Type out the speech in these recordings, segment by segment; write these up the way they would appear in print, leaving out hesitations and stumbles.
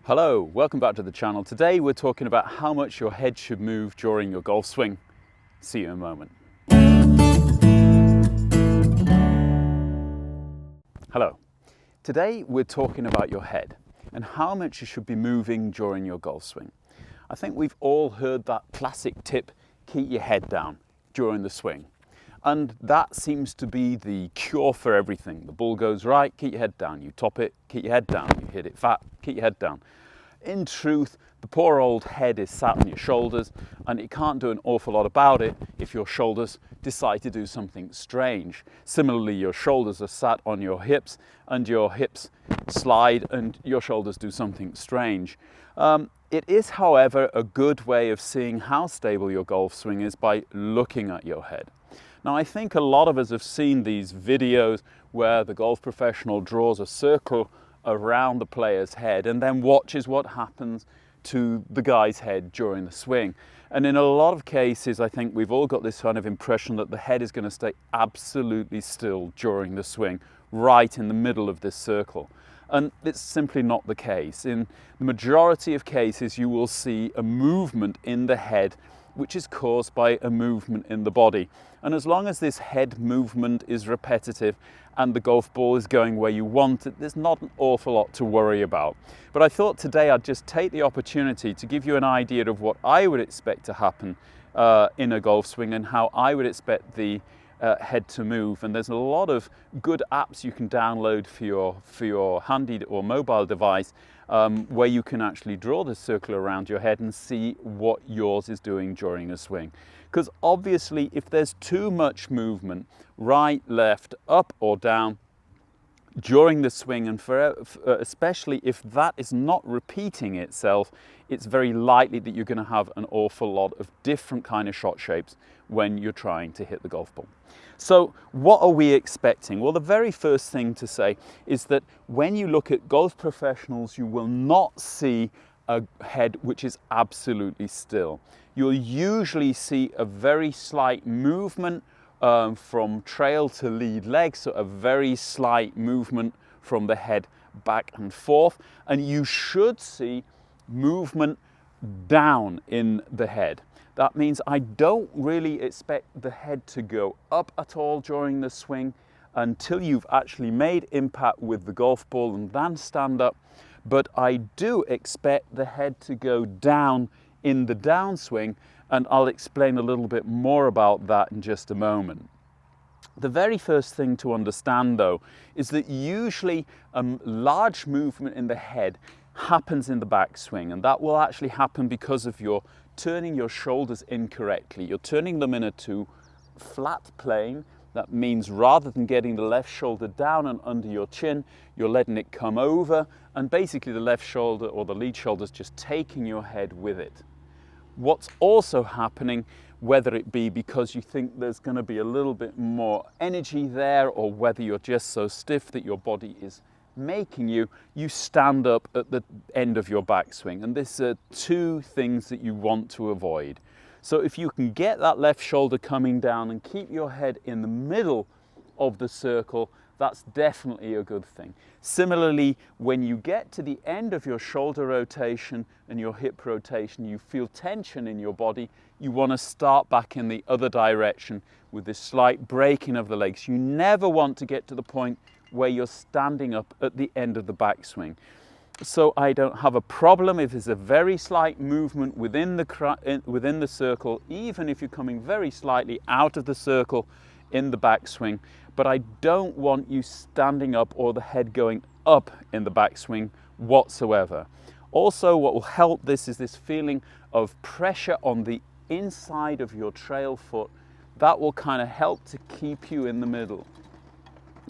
Hello, welcome back to the channel. Today we're talking about how much your head should move during your golf swing. See you in a moment. Hello. Today we're talking about your head and how much you should be moving during your golf swing. I think we've all heard that classic tip, keep your head down during the swing. And that seems to be the cure for everything. The ball goes right, keep your head down. You top it, keep your head down. You hit it fat, keep your head down. In truth, the poor old head is sat on your shoulders and it can't do an awful lot about it if your shoulders decide to do something strange. Similarly, your shoulders are sat on your hips and your hips slide and your shoulders do something strange. It is, however, a good way of seeing how stable your golf swing is by looking at your head. Now, I think a lot of us have seen these videos where the golf professional draws a circle around the player's head and then watches what happens to the guy's head during the swing. And in a lot of cases, I think we've all got this kind of impression that the head is going to stay absolutely still during the swing, right in the middle of this circle. And it's simply not the case. In the majority of cases, you will see a movement in the head which is caused by a movement in the body. And as long as this head movement is repetitive and the golf ball is going where you want it, there's not an awful lot to worry about. But I thought today I'd just take the opportunity to give you an idea of what I would expect to happen in a golf swing and how I would expect the head to move. And there's a lot of good apps you can download for your handy or mobile device where you can actually draw the circle around your head and see what yours is doing during a swing. Because obviously if there's too much movement, right, left, up or down, during the swing, and especially if that is not repeating itself, it's very likely that you're going to have an awful lot of different kind of shot shapes when you're trying to hit the golf ball. So what are we expecting? Well, the very first thing to say is that when you look at golf professionals, you will not see a head which is absolutely still. You'll usually see a very slight movement from trail to lead leg, so a very slight movement from the head back and forth, and you should see movement down in the head. That means I don't really expect the head to go up at all during the swing until you've actually made impact with the golf ball and then stand up, but I do expect the head to go down in the downswing, and I'll explain a little bit more about that in just a moment. The very first thing to understand though is that usually a large movement in the head happens in the backswing, and that will actually happen because of your turning your shoulders incorrectly. You're turning them in a too flat plane. That means rather than getting the left shoulder down and under your chin, you're letting it come over, and basically the left shoulder or the lead shoulder is just taking your head with it. What's also happening, whether it be because you think there's going to be a little bit more energy there, or whether you're just so stiff that your body is making you stand up at the end of your backswing. And this are two things that you want to avoid. So if you can get that left shoulder coming down and keep your head in the middle of the circle, that's definitely a good thing. Similarly, when you get to the end of your shoulder rotation and your hip rotation, you feel tension in your body, you want to start back in the other direction with this slight breaking of the legs. You never want to get to the point where you're standing up at the end of the backswing. So I don't have a problem if there's a very slight movement within the circle, even if you're coming very slightly out of the circle in the backswing, but I don't want you standing up or the head going up in the backswing whatsoever. Also, what will help this is this feeling of pressure on the inside of your trail foot. That will kind of help to keep you in the middle.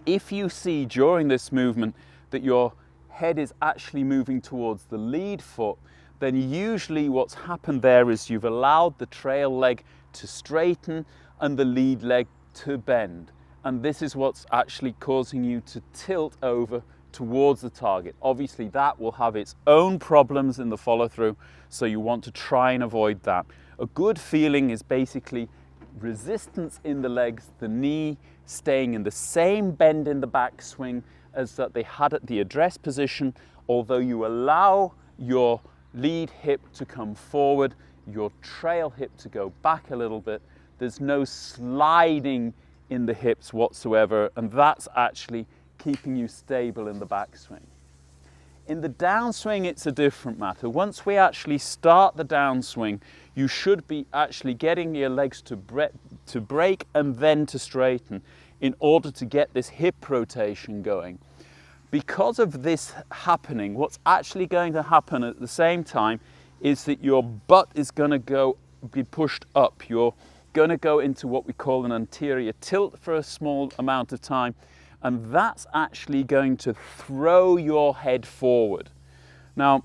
If you see during this movement that your head is actually moving towards the lead foot, then usually what's happened there is you've allowed the trail leg to straighten and the lead leg to bend. And this is what's actually causing you to tilt over towards the target. Obviously that will have its own problems in the follow through, so you want to try and avoid that. A good feeling is basically resistance in the legs, the knee staying in the same bend in the backswing as that they had at the address position, although you allow your lead hip to come forward, your trail hip to go back a little bit. There's no sliding in the hips whatsoever, and that's actually keeping you stable in the backswing. In the downswing, it's a different matter. Once we actually start the downswing, you should be actually getting your legs to break and then to straighten in order to get this hip rotation going. Because of this happening, what's actually going to happen at the same time is that your butt is going to be pushed up. You're going to go into what we call an anterior tilt for a small amount of time, and that's actually going to throw your head forward. Now,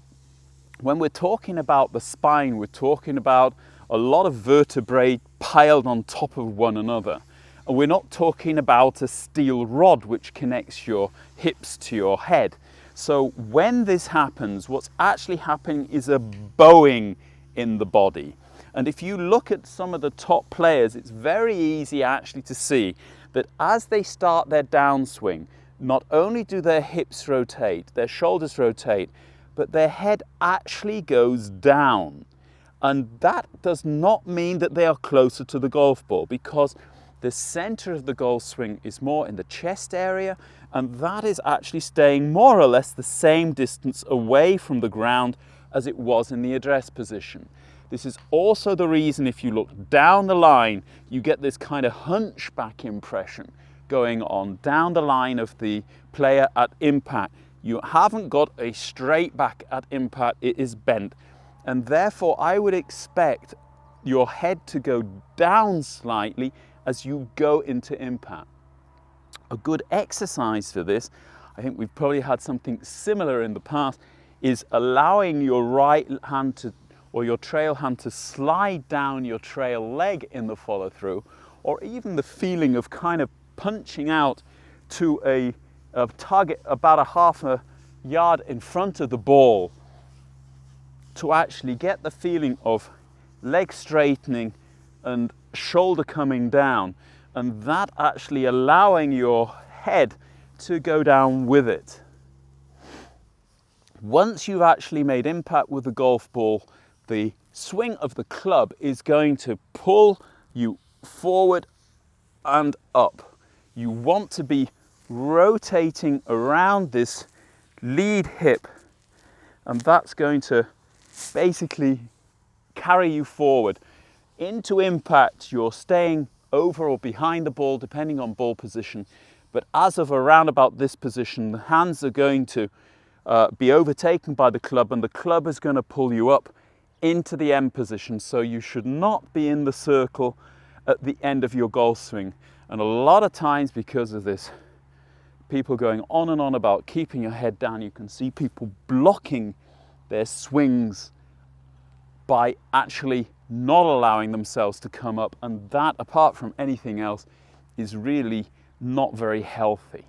when we're talking about the spine, we're talking about a lot of vertebrae piled on top of one another. And we're not talking about a steel rod which connects your hips to your head. So when this happens, what's actually happening is a bowing in the body. And if you look at some of the top players, it's very easy actually to see that as they start their downswing, not only do their hips rotate, their shoulders rotate, but their head actually goes down. And that does not mean that they are closer to the golf ball, because the center of the golf swing is more in the chest area, and that is actually staying more or less the same distance away from the ground as it was in the address position. This is also the reason, if you look down the line, you get this kind of hunchback impression going on down the line of the player at impact. You haven't got a straight back at impact, it is bent. And therefore, I would expect your head to go down slightly as you go into impact. A good exercise for this, I think we've probably had something similar in the past, is allowing your right hand to, or your trail hand to slide down your trail leg in the follow through, or even the feeling of kind of punching out to a target about a half a yard in front of the ball to actually get the feeling of leg straightening and shoulder coming down, and that actually allowing your head to go down with it. Once you've actually made impact with the golf ball, the swing of the club is going to pull you forward and up. You want to be rotating around this lead hip, and that's going to basically carry you forward. Into impact, you're staying over or behind the ball depending on ball position, but as of around about this position, the hands are going to be overtaken by the club, and the club is going to pull you up into the end position. So you should not be in the circle at the end of your golf swing. And a lot of times, because of this, people going on and on about keeping your head down, you can see people blocking their swings by actually not allowing themselves to come up, and that, apart from anything else, is really not very healthy.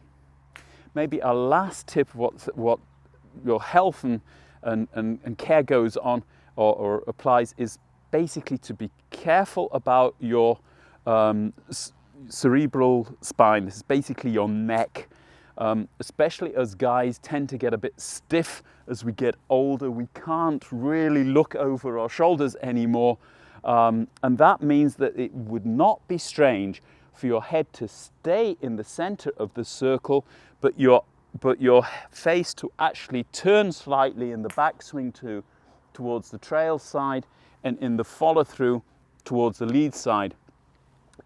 Maybe a last tip of what your health and care goes on or applies is basically to be careful about your cerebral spine. This is basically your neck. Especially as guys tend to get a bit stiff as we get older. We can't really look over our shoulders anymore, and that means that it would not be strange for your head to stay in the center of the circle, but your face to actually turn slightly in the backswing towards the trail side, and in the follow through towards the lead side,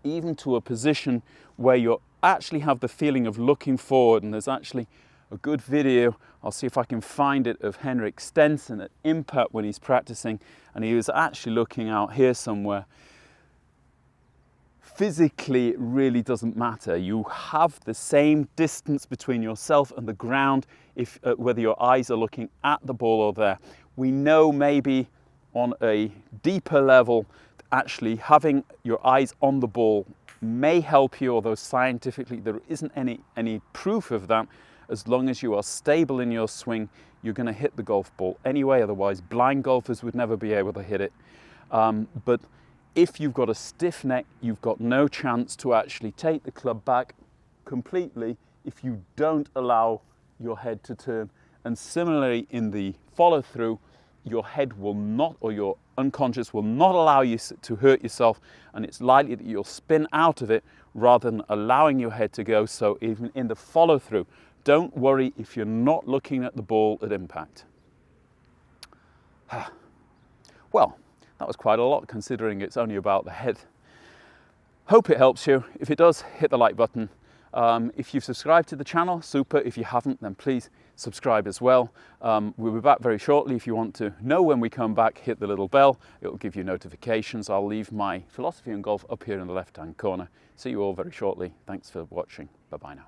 even to a position where you're actually have the feeling of looking forward. And there's actually a good video, I'll see if I can find it, of Henrik Stenson at impact when he's practicing, and he was actually looking out here somewhere. Physically, it really doesn't matter. You have the same distance between yourself and the ground, if whether your eyes are looking at the ball or there. We know maybe on a deeper level, actually having your eyes on the ball may help you, although scientifically there isn't any proof of that. As long as you are stable in your swing, you're going to hit the golf ball anyway. Otherwise, blind golfers would never be able to hit it. But if you've got a stiff neck, you've got no chance to actually take the club back completely if you don't allow your head to turn. And similarly in the follow through, your head will not, or your unconscious will not allow you to hurt yourself, and it's likely that you'll spin out of it rather than allowing your head to go. So even in the follow through, don't worry if you're not looking at the ball at impact. Well, that was quite a lot considering it's only about the head. Hope it helps you. If it does, hit the like button. If you've subscribed to the channel, super. If you haven't, then please subscribe as well. We'll be back very shortly. If you want to know when we come back, hit the little bell. It will give you notifications. I'll leave my philosophy on golf up here in the left-hand corner. See you all very shortly. Thanks for watching. Bye-bye now.